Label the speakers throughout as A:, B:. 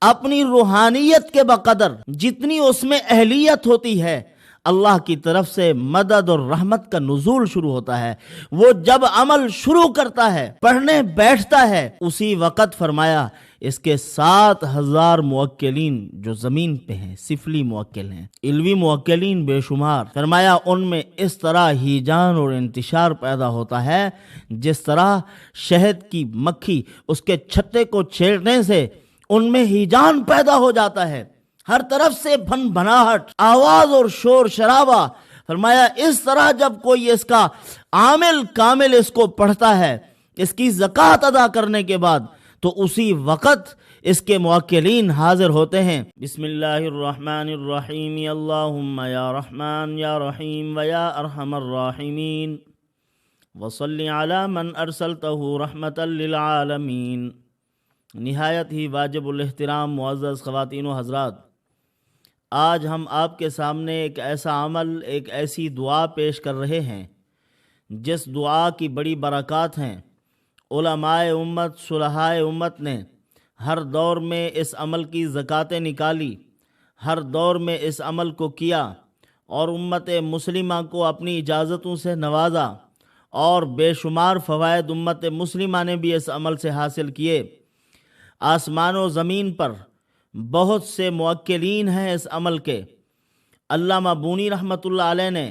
A: اپنی روحانیت کے بقدر جتنی اس میں اہلیت ہوتی ہے، اللہ کی طرف سے مدد اور رحمت کا نزول شروع ہوتا ہے۔ وہ جب عمل شروع کرتا ہے، پڑھنے بیٹھتا ہے، اسی وقت فرمایا اس کے 7,000 موکلین جو زمین پہ ہیں، سفلی موکل ہیں، علوی موکلین بے شمار، فرمایا ان میں اس طرح ہیجان اور انتشار پیدا ہوتا ہے جس طرح شہد کی مکھی اس کے چھتے کو چھیڑنے سے ان میں ہیجان پیدا ہو جاتا ہے، ہر طرف سے بھن بھناہٹ، آواز اور شور شرابہ۔ فرمایا اس طرح جب کوئی اس کا عامل کامل اس کو پڑھتا ہے، اس کی زکوٰۃ ادا کرنے کے بعد، تو اسی وقت اس کے موکلین حاضر ہوتے ہیں۔ بسم اللہ الرحمن الرحیم، اللہم یا رحمان یا رحیم ویا ارحم الراحمین وصلی علی من ارسلتہ رحمتا للعالمین۔ نہایت ہی واجب الاحترام معزز خواتین و حضرات، آج ہم آپ کے سامنے ایک ایسا عمل، ایک ایسی دعا پیش کر رہے ہیں جس دعا کی بڑی برکات ہیں۔ علماء امت، صلحاء امت نے ہر دور میں اس عمل کی زکاتیں نکالی، ہر دور میں اس عمل کو کیا اور امت مسلمہ کو اپنی اجازتوں سے نوازا، اور بے شمار فوائد امت مسلمہ نے بھی اس عمل سے حاصل کیے۔ آسمان و زمین پر بہت سے موکلین ہیں اس عمل کے۔ علامہ بونی رحمۃ اللہ علیہ نے،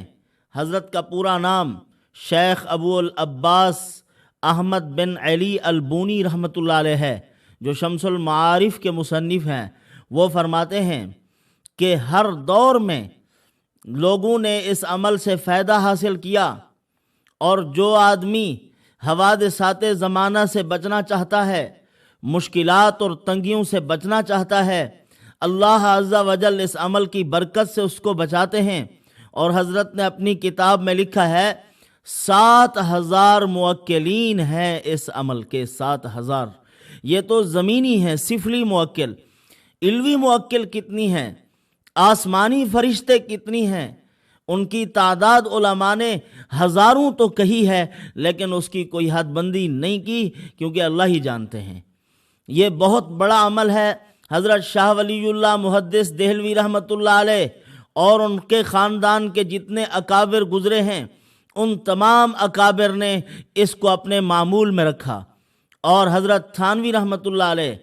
A: حضرت کا پورا نام شیخ ابو العباس احمد بن علی البونی رحمۃ اللہ علیہ ہے، جو شمس المعارف کے مصنف ہیں، وہ فرماتے ہیں کہ ہر دور میں لوگوں نے اس عمل سے فائدہ حاصل کیا، اور جو آدمی حوادثات زمانہ سے بچنا چاہتا ہے، مشکلات اور تنگیوں سے بچنا چاہتا ہے، اللہ عز و جل اس عمل کی برکت سے اس کو بچاتے ہیں۔ اور حضرت نے اپنی کتاب میں لکھا ہے 7,000 موکلین ہیں اس عمل کے، 7,000۔ یہ تو زمینی ہیں، سفلی موکل۔ علوی موکل کتنی ہیں، آسمانی فرشتے کتنی ہیں، ان کی تعداد علماء نے ہزاروں تو کہی ہے، لیکن اس کی کوئی حد بندی نہیں کی، کیونکہ اللہ ہی جانتے ہیں۔ یہ بہت بڑا عمل ہے۔ حضرت شاہ ولی اللہ محدث دہلوی رحمۃ اللہ علیہ اور ان کے خاندان کے جتنے اکابر گزرے ہیں، ان تمام اکابر نے اس کو اپنے معمول میں رکھا، اور حضرت تھانوی رحمۃ اللہ علیہ،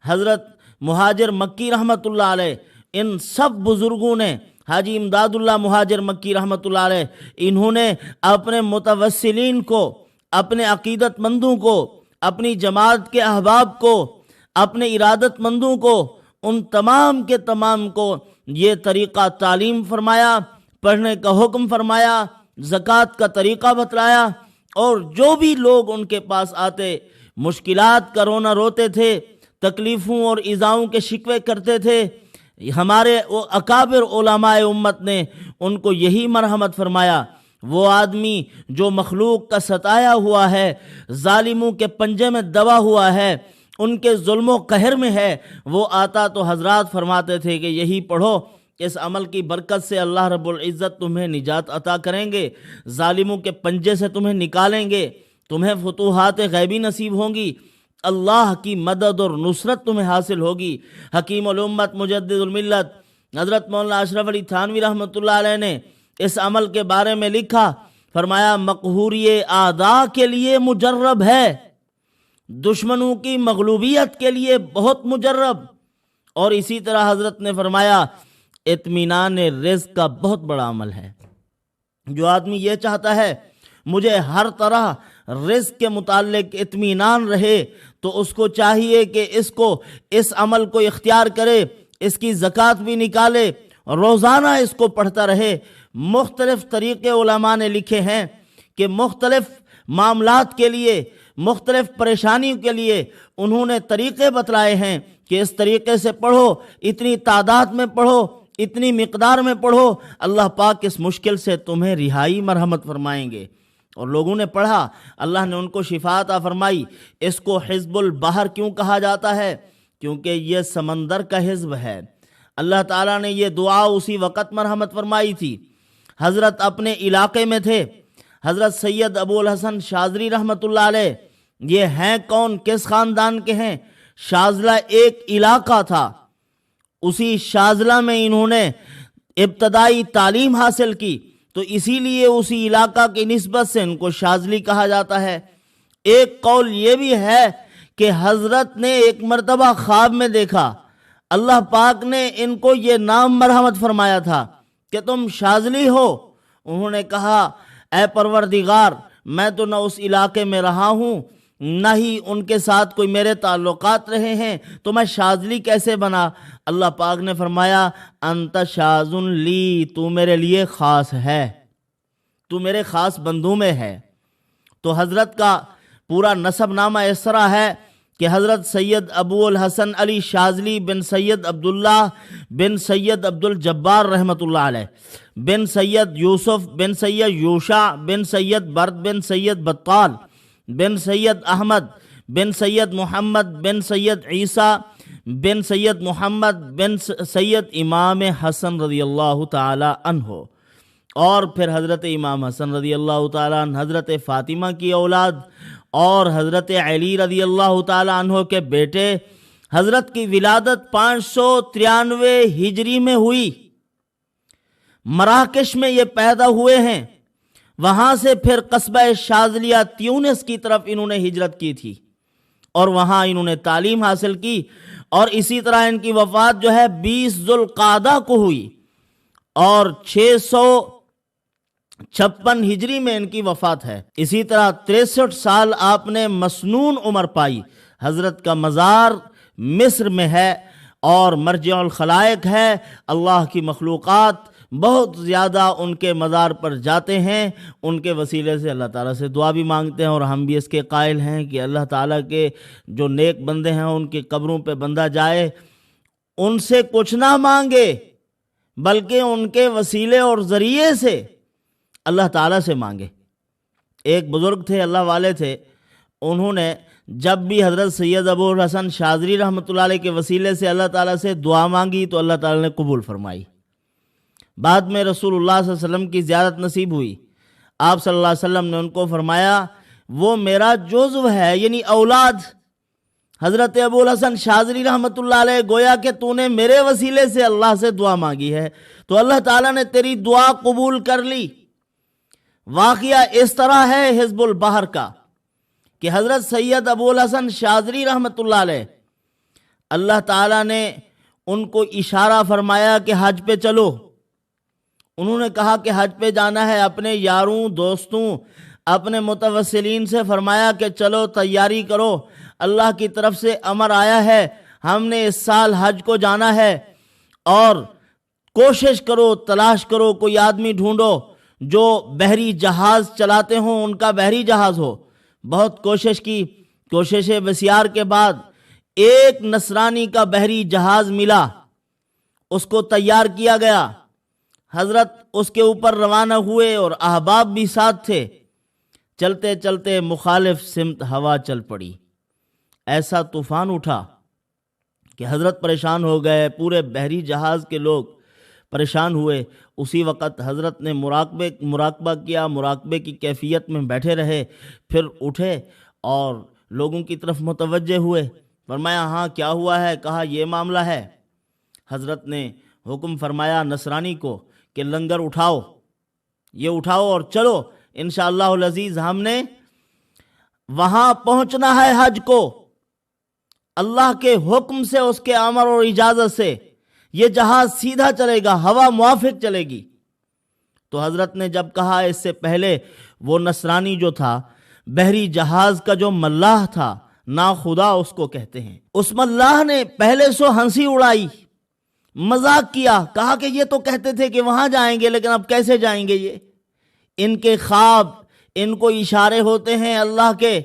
A: حضرت مہاجر مکی رحمۃ اللہ علیہ، ان سب بزرگوں نے، حاجی امداد اللہ مہاجر مکی رحمۃ اللہ علیہ، انہوں نے اپنے متوسلین کو، اپنے عقیدت مندوں کو، اپنی جماعت کے احباب کو، اپنے ارادت مندوں کو، ان تمام کے تمام کو یہ طریقہ تعلیم فرمایا، پڑھنے کا حکم فرمایا، زکوٰۃ کا طریقہ بتلایا، اور جو بھی لوگ ان کے پاس آتے، مشکلات کا رونا روتے تھے، تکلیفوں اور ایذاؤں کے شکوے کرتے تھے، ہمارے وہ اکابر علماء امت نے ان کو یہی مرحمت فرمایا۔ وہ آدمی جو مخلوق کا ستایا ہوا ہے، ظالموں کے پنجے میں دبا ہوا ہے، ان کے ظلم و قہر میں ہے، وہ آتا تو حضرات فرماتے تھے کہ یہی پڑھو، اس عمل کی برکت سے اللہ رب العزت تمہیں نجات عطا کریں گے، ظالموں کے پنجے سے تمہیں نکالیں گے، تمہیں فتوحات غیبی نصیب ہوں گی، اللہ کی مدد اور نصرت تمہیں حاصل ہوگی۔ حکیم الامت مجدد الملت حضرت مولانا اشرف علی تھانوی رحمۃ اللہ علیہ نے اس عمل کے بارے میں لکھا، فرمایا مقہوری اعداء کے لیے مجرب ہے، دشمنوں کی مغلوبیت کے لیے بہت مجرب۔ اور اسی طرح حضرت نے فرمایا اطمینان رزق کا بہت بڑا عمل ہے۔ جو آدمی یہ چاہتا ہے مجھے ہر طرح رزق کے متعلق اطمینان رہے، تو اس کو چاہیے کہ اس عمل کو اختیار کرے، اس کی زکوٰۃ بھی نکالے، روزانہ اس کو پڑھتا رہے۔ مختلف طریقے علماء نے لکھے ہیں کہ مختلف معاملات کے لیے، مختلف پریشانیوں کے لیے انہوں نے طریقے بتلائے ہیں کہ اس طریقے سے پڑھو، اتنی تعداد میں پڑھو، اتنی مقدار میں پڑھو، اللہ پاک اس مشکل سے تمہیں رہائی مرحمت فرمائیں گے۔ اور لوگوں نے پڑھا، اللہ نے ان کو شفا عطا فرمائی۔ اس کو حزب البحر کیوں کہا جاتا ہے؟ کیونکہ یہ سمندر کا حزب ہے۔ اللہ تعالیٰ نے یہ دعا اسی وقت مرحمت فرمائی تھی۔ حضرت اپنے علاقے میں تھے، حضرت سید ابو الحسن شاذلی رحمۃ اللہ علیہ، یہ ہیں کون، کس خاندان کے ہیں؟ شاذلہ ایک علاقہ تھا، اسی شاذلہ میں انہوں نے ابتدائی تعلیم حاصل کی، تو اسی لیے اسی علاقہ کی نسبت سے ان کو شاذلی کہا جاتا ہے۔ ایک قول یہ بھی ہے کہ حضرت نے ایک مرتبہ خواب میں دیکھا، اللہ پاک نے ان کو یہ نام مرحمت فرمایا تھا کہ تم شاذلی ہو۔ انہوں نے کہا اے پروردگار، میں تو نہ اس علاقے میں رہا ہوں نہ ہی ان کے ساتھ کوئی میرے تعلقات رہے ہیں، تو میں شاذلی کیسے بنا؟ اللہ پاک نے فرمایا انت شاذ لی، تو میرے لیے خاص ہے، تو میرے خاص بندوں میں ہے۔ تو حضرت کا پورا نسب نامہ اس طرح ہے کہ حضرت سید ابو الحسن علی شاذلی بن سید عبداللہ بن سید عبد الجبار رحمۃ اللہ علیہ بن سید یوسف بن سید یوشع بن سید برد بن سید بطال بن سید احمد بن سید محمد بن سید عیسیٰ بن سید محمد بن سید امام حسن رضی اللہ تعالی عنہ، اور پھر حضرت امام حسن رضی اللہ تعالی عنہ حضرت فاطمہ کی اولاد اور حضرت علی رضی اللہ تعالی عنہ کے بیٹے۔ حضرت کی ولادت 593 ہجری میں ہوئی، مراکش میں یہ پیدا ہوئے ہیں، وہاں سے پھر قصبہ شاذلیہ تیونس کی طرف انہوں نے ہجرت کی تھی اور وہاں انہوں نے تعلیم حاصل کی، اور اسی طرح ان کی وفات جو ہے 20 ذوالقعدہ کو ہوئی اور 656 ہجری میں ان کی وفات ہے۔ اسی طرح 63 سال آپ نے مسنون عمر پائی۔ حضرت کا مزار مصر میں ہے اور مرجع الخلائق ہے، اللہ کی مخلوقات بہت زیادہ ان کے مزار پر جاتے ہیں، ان کے وسیلے سے اللہ تعالیٰ سے دعا بھی مانگتے ہیں، اور ہم بھی اس کے قائل ہیں کہ اللہ تعالیٰ کے جو نیک بندے ہیں ان کی قبروں پہ بندہ جائے، ان سے کچھ نہ مانگے بلکہ ان کے وسیلے اور ذریعے سے اللہ تعالیٰ سے مانگے۔ ایک بزرگ تھے، اللہ والے تھے، انہوں نے جب بھی حضرت سید ابو الحسن شاذلی رحمۃ اللہ علیہ کے وسیلے سے اللہ تعالیٰ سے دعا مانگی تو اللہ تعالیٰ نے قبول فرمائی۔ بعد میں رسول اللہ صلی اللہ علیہ وسلم کی زیارت نصیب ہوئی، آپ صلی اللہ علیہ وسلم نے ان کو فرمایا وہ میرا جزو ہے، یعنی اولاد حضرت ابو الحسن شاذلی رحمۃ اللہ علیہ، گویا کہ تو نے میرے وسیلے سے اللہ سے دعا مانگی ہے تو اللہ تعالیٰ نے تیری دعا قبول کر لی۔ واقعہ اس طرح ہے حزب البحر کا کہ حضرت سید ابو الحسن شاذلی رحمۃ اللہ علیہ، اللہ تعالیٰ نے ان کو اشارہ فرمایا کہ حج پہ چلو۔ انہوں نے کہا کہ حج پہ جانا ہے، اپنے یاروں دوستوں اپنے متوسلین سے فرمایا کہ چلو تیاری کرو، اللہ کی طرف سے امر آیا ہے، ہم نے اس سال حج کو جانا ہے، اور کوشش کرو، تلاش کرو، کوئی آدمی ڈھونڈو جو بحری جہاز چلاتے ہوں، ان کا بحری جہاز ہو۔ بہت کوشش کی، کوششیں بسیار کے بعد ایک نصرانی کا بحری جہاز ملا، اس کو تیار کیا گیا، حضرت اس کے اوپر روانہ ہوئے اور احباب بھی ساتھ تھے۔ چلتے چلتے مخالف سمت ہوا چل پڑی، ایسا طوفان اٹھا کہ حضرت پریشان ہو گئے، پورے بحری جہاز کے لوگ پریشان ہوئے۔ اسی وقت حضرت نے مراقبہ کیا، مراقبے کی کیفیت میں بیٹھے رہے، پھر اٹھے اور لوگوں کی طرف متوجہ ہوئے، فرمایا ہاں کیا ہوا ہے؟ کہا یہ معاملہ ہے۔ حضرت نے حکم فرمایا نصرانی کو کہ لنگر اٹھاؤ، یہ اٹھاؤ اور چلو، انشاءاللہ العزیز ہم نے وہاں پہنچنا ہے حج کو، اللہ کے حکم سے، اس کے امر اور اجازت سے یہ جہاز سیدھا چلے گا، ہوا موافق چلے گی۔ تو حضرت نے جب کہا، اس سے پہلے وہ نصرانی جو تھا، بحری جہاز کا جو ملاح تھا، ناخدا اس کو کہتے ہیں، اس ملاح نے پہلے سو ہنسی اڑائی، مذاق کیا، کہا کہ یہ تو کہتے تھے کہ وہاں جائیں گے، لیکن اب کیسے جائیں گے؟ یہ ان کے خواب، ان کو اشارے ہوتے ہیں اللہ کے،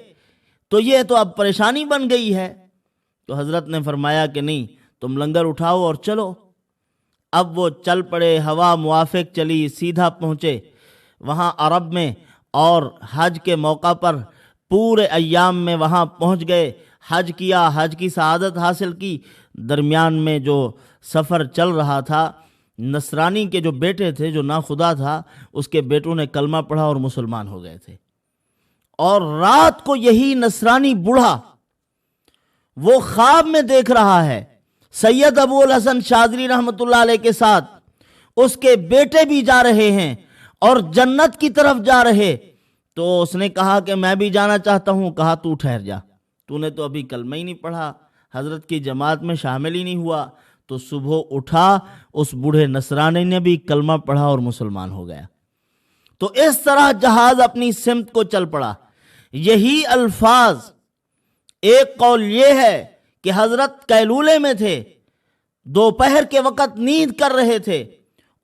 A: تو یہ تو اب پریشانی بن گئی ہے۔ تو حضرت نے فرمایا کہ نہیں، تم لنگر اٹھاؤ اور چلو۔ اب وہ چل پڑے، ہوا موافق چلی، سیدھا پہنچے وہاں عرب میں، اور حج کے موقع پر پورے ایام میں وہاں پہنچ گئے، حج کیا، حج کی سعادت حاصل کی۔ درمیان میں جو سفر چل رہا تھا، نصرانی کے جو بیٹے تھے، جو ناخدا تھا، اس کے بیٹوں نے کلمہ پڑھا اور مسلمان ہو گئے تھے، اور رات کو یہی نصرانی بوڑھا وہ خواب میں دیکھ رہا ہے سید ابو الحسن شاذلی رحمۃ اللہ علیہ کے ساتھ اس کے بیٹے بھی جا رہے ہیں اور جنت کی طرف جا رہے، تو اس نے کہا کہ میں بھی جانا چاہتا ہوں۔ کہا تو ٹھہر جا، تو نے تو ابھی کلمہ ہی نہیں پڑھا، حضرت کی جماعت میں شامل ہی نہیں ہوا۔ تو صبح اٹھا، اس بوڑھے نصرانی نے بھی کلمہ پڑھا اور مسلمان ہو گیا۔ تو اس طرح جہاز اپنی سمت کو چل پڑا۔ یہی الفاظ، ایک قول یہ ہے کہ حضرت قیلولے میں تھے، دوپہر کے وقت نیند کر رہے تھے،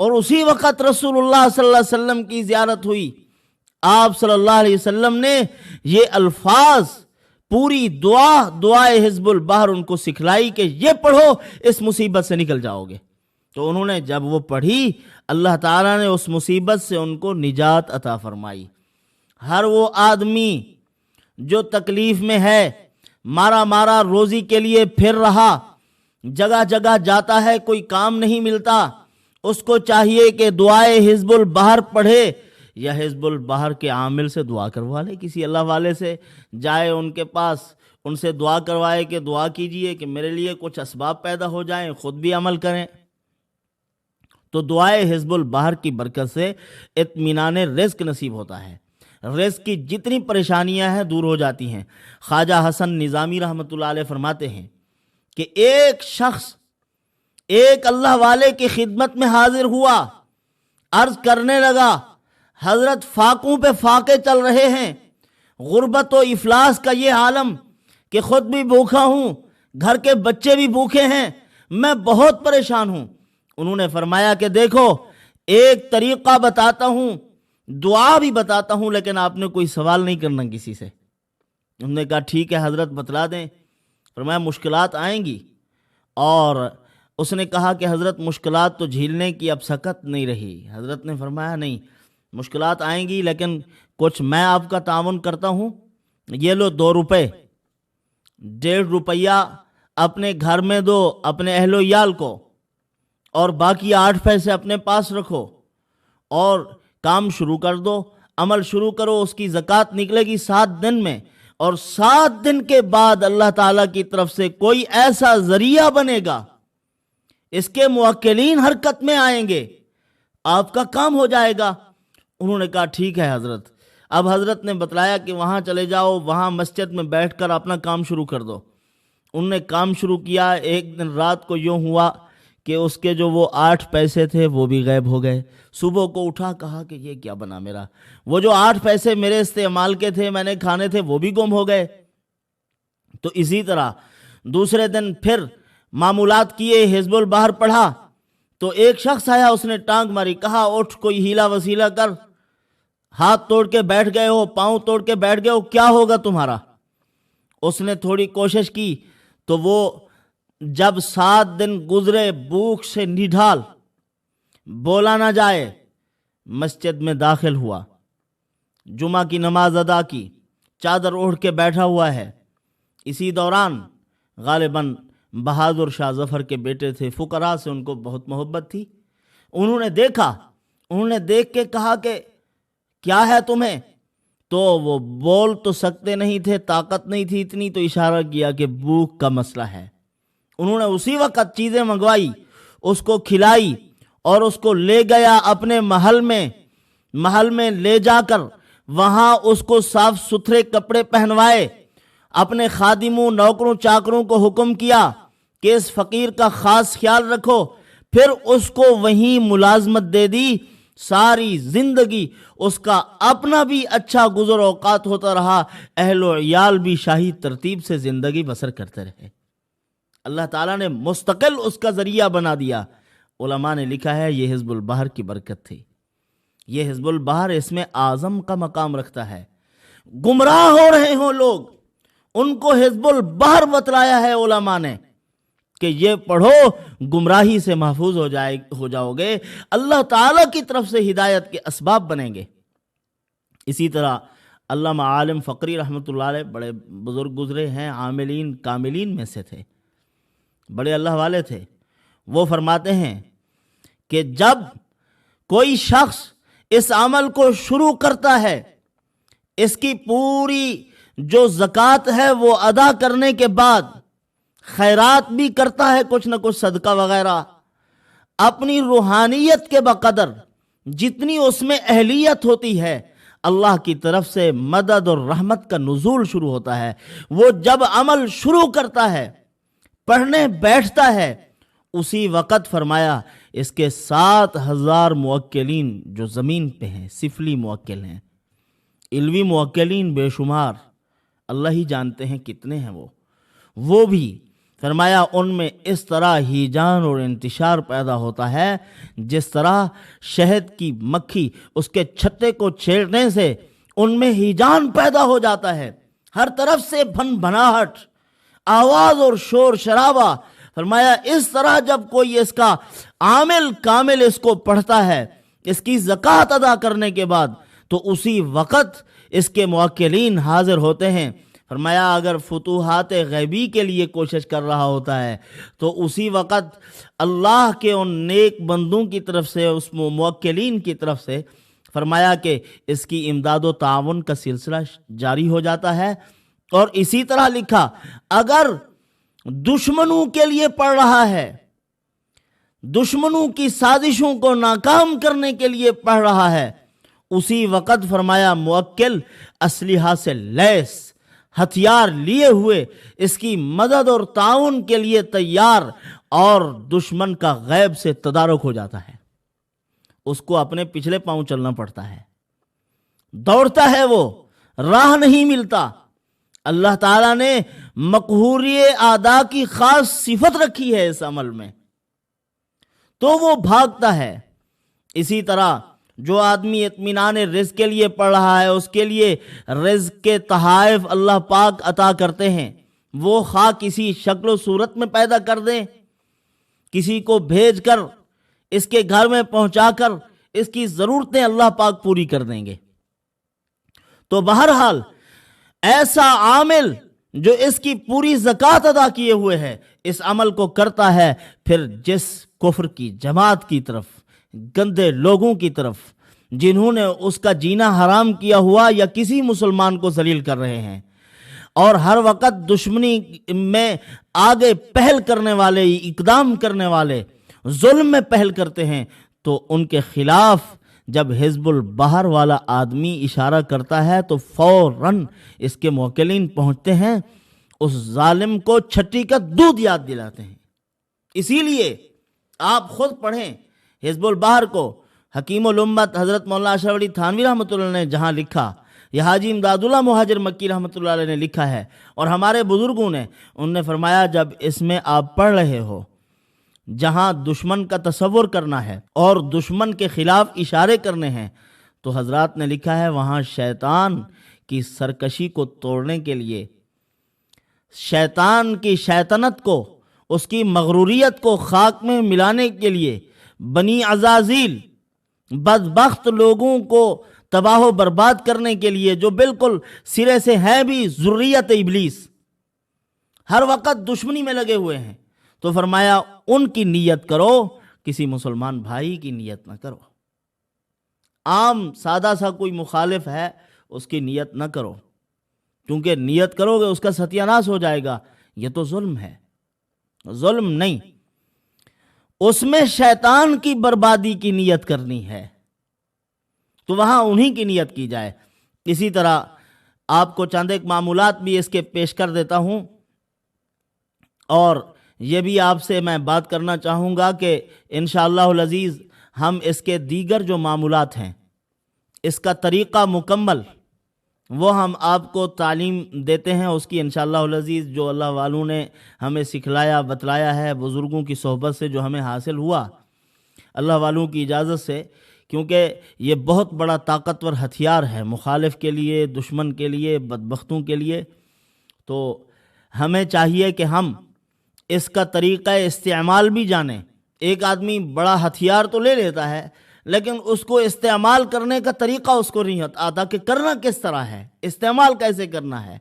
A: اور اسی وقت رسول اللہ صلی اللہ علیہ وسلم کی زیارت ہوئی۔ آپ صلی اللہ علیہ وسلم نے یہ الفاظ، پوری دعائے حزب البحر ان کو سکھلائی کہ یہ پڑھو، اس مصیبت سے نکل جاؤ گے۔ تو انہوں نے جب وہ پڑھی، اللہ تعالیٰ نے اس مصیبت سے ان کو نجات عطا فرمائی۔ ہر وہ آدمی جو تکلیف میں ہے، مارا روزی کے لیے پھر رہا، جگہ جگہ جاتا ہے، کوئی کام نہیں ملتا، اس کو چاہیے کہ دعائے حزب البحر پڑھے، یا حزب البحر کے عامل سے دعا کروا لے، کسی اللہ والے سے جائے ان کے پاس، ان سے دعا کروائے کہ دعا کیجئے کہ میرے لیے کچھ اسباب پیدا ہو جائیں، خود بھی عمل کریں۔ تو دعائے حزب البحر کی برکت سے اطمینان رزق نصیب ہوتا ہے، رزق کی جتنی پریشانیاں ہیں دور ہو جاتی ہیں۔ خواجہ حسن نظامی رحمۃ اللہ علیہ فرماتے ہیں کہ ایک شخص ایک اللہ والے کی خدمت میں حاضر ہوا، عرض کرنے لگا، حضرت فاقوں پہ فاقے چل رہے ہیں، غربت و افلاس کا یہ عالم کہ خود بھی بھوکا ہوں، گھر کے بچے بھی بھوکے ہیں، میں بہت پریشان ہوں۔ انہوں نے فرمایا کہ دیکھو، ایک طریقہ بتاتا ہوں، دعا بھی بتاتا ہوں، لیکن آپ نے کوئی سوال نہیں کرنا کسی سے۔ انہوں نے کہا ٹھیک ہے حضرت بتلا دیں۔ فرمایا مشکلات آئیں گی، اور اس نے کہا کہ حضرت مشکلات تو جھیلنے کی اب سکت نہیں رہی۔ حضرت نے فرمایا نہیں، مشکلات آئیں گی، لیکن کچھ میں آپ کا تعاون کرتا ہوں، یہ لو 2 روپے، 1.5 روپیہ اپنے گھر میں دو اپنے اہل و عیال کو، اور باقی 8 پیسے اپنے پاس رکھو، اور کام شروع کر دو، عمل شروع کرو، اس کی زکوٰۃ نکلے گی 7 دن میں، اور 7 دن کے بعد اللہ تعالیٰ کی طرف سے کوئی ایسا ذریعہ بنے گا، اس کے موکلین حرکت میں آئیں گے، آپ کا کام ہو جائے گا۔ انہوں نے کہا ٹھیک ہے حضرت۔ اب حضرت نے بتلایا کہ وہاں چلے جاؤ، وہاں مسجد میں بیٹھ کر اپنا کام شروع کر دو۔ انہوں نے کام شروع کیا۔ ایک دن رات کو یوں ہوا کہ اس کے جو وہ 8 پیسے تھے وہ بھی غائب ہو گئے۔ صبح کو اٹھا، کہا کہ یہ کیا بنا میرا، وہ جو 8 پیسے میرے استعمال کے تھے، میں نے کھانے تھے، وہ بھی گم ہو گئے۔ تو اسی طرح دوسرے دن پھر معمولات کیے، حزب البحر پڑھا، تو ایک شخص آیا، اس نے ٹانگ ماری، کہا اٹھ کوئی ہیلا وسیلہ کر، ہاتھ توڑ کے بیٹھ گئے ہو، پاؤں توڑ کے بیٹھ گئے ہو، کیا ہوگا تمہارا؟ اس نے تھوڑی کوشش کی، تو وہ جب 7 دن گزرے بھوک سے نڈھال، بولا نہ جائے، مسجد میں داخل ہوا، جمعہ کی نماز ادا کی، چادر اوڑھ کے بیٹھا ہوا ہے۔ اسی دوران غالباً بہادر شاہ ظفر کے بیٹے تھے، فقراء سے ان کو بہت محبت تھی، انہوں نے دیکھا، انہوں نے دیکھ کے کہا کہ کیا ہے تمہیں؟ تو وہ بول تو سکتے نہیں تھے، طاقت نہیں تھی اتنی، تو اشارہ کیا کہ بھوک کا مسئلہ ہے۔ انہوں نے اسی وقت چیزیں منگوائی، اس کو کھلائی، اور اس کو لے گیا اپنے محل میں لے جا کر وہاں اس کو صاف ستھرے کپڑے پہنوائے، اپنے خادموں، نوکروں، چاکروں کو حکم کیا کہ اس فقیر کا خاص خیال رکھو، پھر اس کو وہیں ملازمت دے دی۔ ساری زندگی اس کا اپنا بھی اچھا گزر اوقات ہوتا رہا، اہل و عیال بھی شاہی ترتیب سے زندگی بسر کرتے رہے۔ اللہ تعالیٰ نے مستقل اس کا ذریعہ بنا دیا۔ علماء نے لکھا ہے یہ حزب البحر کی برکت تھی۔ یہ حزب البحر اس میں اعظم کا مقام رکھتا ہے۔ گمراہ ہو رہے ہوں لوگ، ان کو حزب البحر بتلایا ہے علماء نے کہ یہ پڑھو، گمراہی سے محفوظ ہو جاؤ گے، اللہ تعالیٰ کی طرف سے ہدایت کے اسباب بنیں گے۔ اسی طرح علامہ عالم فقری رحمۃ اللہ علیہ بڑے بزرگ گزرے ہیں، عاملین کاملین میں سے تھے، بڑے اللہ والے تھے۔ وہ فرماتے ہیں کہ جب کوئی شخص اس عمل کو شروع کرتا ہے، اس کی پوری جو زکوٰۃ ہے وہ ادا کرنے کے بعد خیرات بھی کرتا ہے کچھ نہ کچھ صدقہ وغیرہ، اپنی روحانیت کے بقدر جتنی اس میں اہلیت ہوتی ہے اللہ کی طرف سے مدد اور رحمت کا نزول شروع ہوتا ہے۔ وہ جب عمل شروع کرتا ہے، پڑھنے بیٹھتا ہے، اسی وقت فرمایا اس کے 7,000 موکلین جو زمین پہ ہیں، سفلی موکل ہیں، علوی موکلین بے شمار، اللہ ہی جانتے ہیں کتنے ہیں وہ بھی فرمایا ان میں اس طرح ہیجان اور انتشار پیدا ہوتا ہے جس طرح شہد کی مکھی اس کے چھتے کو چھیڑنے سے ان میں ہیجان پیدا ہو جاتا ہے، ہر طرف سے بھن بھناہٹ، آواز اور شور شرابہ۔ فرمایا اس طرح جب کوئی اس کا عامل کامل اس کو پڑھتا ہے، اس کی زکوٰۃ ادا کرنے کے بعد، تو اسی وقت اس کے موکلین حاضر ہوتے ہیں۔ فرمایا اگر فتوحات غیبی کے لیے کوشش کر رہا ہوتا ہے تو اسی وقت اللہ کے ان نیک بندوں کی طرف سے، اس موکلین کی طرف سے فرمایا کہ اس کی امداد و تعاون کا سلسلہ جاری ہو جاتا ہے۔ اور اسی طرح لکھا اگر دشمنوں کے لیے پڑھ رہا ہے، دشمنوں کی سازشوں کو ناکام کرنے کے لیے پڑھ رہا ہے، اسی وقت فرمایا موکل اسلحہ سے لیس، ہتھیار لیے ہوئے اس کی مدد اور تعاون کے لیے تیار، اور دشمن کا غیب سے تدارک ہو جاتا ہے، اس کو اپنے پچھلے پاؤں چلنا پڑتا ہے، دوڑتا ہے، وہ راہ نہیں ملتا۔ اللہ تعالیٰ نے مقہوری اعداء کی خاص صفت رکھی ہے اس عمل میں، تو وہ بھاگتا ہے۔ اسی طرح جو آدمی اطمینان رزق کے لیے پڑھ رہا ہے، اس کے لیے رزق کے تحائف اللہ پاک عطا کرتے ہیں، وہ خواہ کسی شکل و صورت میں پیدا کر دیں، کسی کو بھیج کر اس کے گھر میں پہنچا کر اس کی ضرورتیں اللہ پاک پوری کر دیں گے۔ تو بہرحال ایسا عامل جو اس کی پوری زکوٰۃ ادا کیے ہوئے ہے، اس عمل کو کرتا ہے، پھر جس کفر کی جماعت کی طرف، گندے لوگوں کی طرف جنہوں نے اس کا جینا حرام کیا ہوا یا کسی مسلمان کو ذلیل کر رہے ہیں، اور ہر وقت دشمنی میں آگے پہل کرنے والے، اقدام کرنے والے ظلم میں پہل کرتے ہیں، تو ان کے خلاف جب حزب البحر والا آدمی اشارہ کرتا ہے تو فوراً اس کے موکلین پہنچتے ہیں، اس ظالم کو چھٹی کا دودھ یاد دلاتے ہیں۔ اسی لیے آپ خود پڑھیں حزب البحر کو، حکیم الامت حضرت مولانا اشرف علی تھانوی رحمۃ اللہ نے جہاں لکھا، یہ حاجی امداد اللہ مہاجر مکی رحمۃ اللہ علیہ نے لکھا ہے، اور ہمارے بزرگوں نے، انہوں نے فرمایا جب اس میں آپ پڑھ رہے ہو جہاں دشمن کا تصور کرنا ہے اور دشمن کے خلاف اشارے کرنے ہیں، تو حضرات نے لکھا ہے وہاں شیطان کی سرکشی کو توڑنے کے لیے، شیطان کی شیطنت کو، اس کی مغروریت کو خاک میں ملانے کے لیے بنی عزازیل بدبخت لوگوں کو تباہ و برباد کرنے کے لیے، جو بالکل سرے سے ہیں بھی ذریت ابلیس، ہر وقت دشمنی میں لگے ہوئے ہیں، تو فرمایا ان کی نیت کرو، کسی مسلمان بھائی کی نیت نہ کرو۔ عام سادہ سا کوئی مخالف ہے اس کی نیت نہ کرو، کیونکہ نیت کرو گے اس کا ستیہ ناش ہو جائے گا، یہ تو ظلم ہے۔ ظلم نہیں، اس میں شیطان کی بربادی کی نیت کرنی ہے، تو وہاں انہی کی نیت کی جائے۔ اسی طرح آپ کو چند ایک معمولات بھی اس کے پیش کر دیتا ہوں، اور یہ بھی آپ سے میں بات کرنا چاہوں گا کہ انشاءاللہ العزیز ہم اس کے دیگر جو معمولات ہیں، اس کا طریقہ مکمل وہ ہم آپ کو تعلیم دیتے ہیں، اس کی انشاءاللہ العزیز جو اللہ والوں نے ہمیں سکھلایا بتلایا ہے، بزرگوں کی صحبت سے جو ہمیں حاصل ہوا اللہ والوں کی اجازت سے، کیونکہ یہ بہت بڑا طاقتور ہتھیار ہے مخالف کے لیے، دشمن کے لیے، بدبختوں کے لیے، تو ہمیں چاہیے کہ ہم اس کا طریقہ استعمال بھی جانیں۔ ایک آدمی بڑا ہتھیار تو لے لیتا ہے، لیکن اس کو استعمال کرنے کا طریقہ اس کو نہیں آتا کہ کرنا کس طرح ہے، استعمال کیسے کرنا ہے،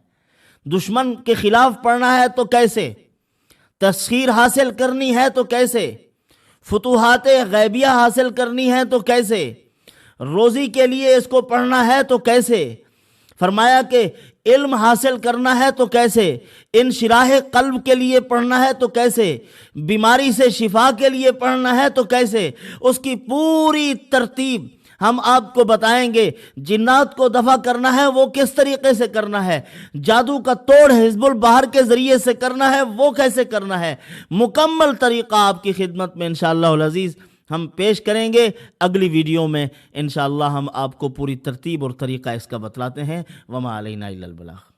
A: دشمن کے خلاف پڑھنا ہے تو کیسے، تسخیر حاصل کرنی ہے تو کیسے، فتوحات غیبیہ حاصل کرنی ہے تو کیسے، روزی کے لیے اس کو پڑھنا ہے تو کیسے۔ فرمایا کہ علم حاصل کرنا ہے تو کیسے، انشراح قلب کے لیے پڑھنا ہے تو کیسے، بیماری سے شفا کے لیے پڑھنا ہے تو کیسے، اس کی پوری ترتیب ہم آپ کو بتائیں گے۔ جنات کو دفع کرنا ہے وہ کس طریقے سے کرنا ہے، جادو کا توڑ حزب البحر کے ذریعے سے کرنا ہے وہ کیسے کرنا ہے، مکمل طریقہ آپ کی خدمت میں انشاءاللہ العزیز ہم پیش کریں گے۔ اگلی ویڈیو میں انشاءاللہ ہم آپ کو پوری ترتیب اور طریقہ اس کا بتلاتے ہیں۔ وما علینا الا البلاغ۔